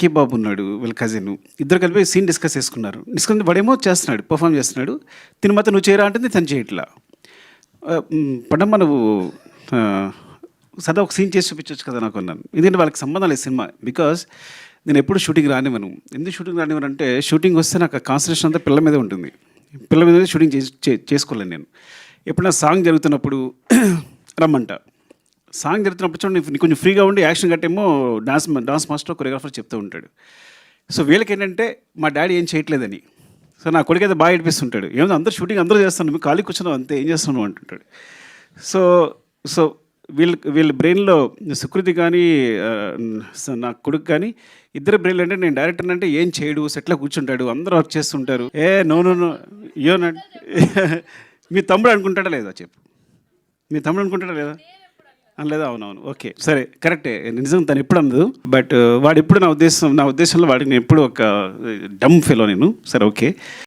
కే బాబు ఉన్నాడు వీళ్ళ కజిన్. ఇద్దరు కలిపి సీన్ డిస్కస్ చేసుకున్నారు. డిస్కస్ వాడేమో చేస్తున్నాడు, పర్ఫామ్ చేస్తున్నాడు. తిని మాత్రం నువ్వు చేయరా అంటే తను చేయట్లా. పడమ్మ నువ్వు సదా ఒక సీన్ చేసి చూపించవచ్చు కదా నాకు అన్నాను. ఎందుకంటే వాళ్ళకి సంబంధం లేదు సినిమా. బికాస్ నేను ఎప్పుడు షూటింగ్ రానివ్వను. ఎందుకు షూటింగ్ రానివ్వను అంటే షూటింగ్ వస్తే నాకు కాన్సన్ట్రేషన్ అంతా పిల్లల మీదే ఉంటుంది. పిల్లల మీద షూటింగ్ చేసుకోలేను నేను. ఎప్పుడైనా సాంగ్ జరుగుతున్నప్పుడు రమ్మంట. సాంగ్ జరుగుతున్నప్పుడు చూడండి నీకు కొంచెం ఫ్రీగా ఉండి యాక్షన్ కట్టేమో డాన్స్ మాస్టర్ కొరియోగ్రాఫర్ చెప్తూ ఉంటాడు. సో వీళ్ళకి ఏంటంటే మా డాడీ ఏం చేయట్లేదని. సో నా కొడుకు అయితే బాగా ఏడిపిస్తుంటాడు. ఏమో అందరూ షూటింగ్ అందరూ చేస్తాను, మీకు ఖాళీ కూర్చున్నావు అంతే, ఏం చేస్తున్నావు అంటుంటాడు. సో సో వీళ్ళ బ్రెయిన్లో సుకృతి కానీ నా కొడుకు కానీ ఇద్దరు బ్రెయిన్లో అంటే నేను డైరెక్టర్ అంటే ఏం చేయడు, సెట్లో కూర్చుంటాడు, అందరూ వర్క్ చేస్తుంటారు. నో నో నో యోనండి. మీ తమ్ముడు అనుకుంటాడా లేదా చెప్పు, మీ తమ్ముడు అనుకుంటాడా లేదా అనలేదా? అవునవును, ఓకే సరే కరెక్టే, నిజం తను ఎప్పుడు అందదు. బట్ వాడు ఎప్పుడు నా ఉద్దేశంలో వాడికి నేను ఎప్పుడు ఒక డమ్ ఫెలో నేను. సరే ఓకే.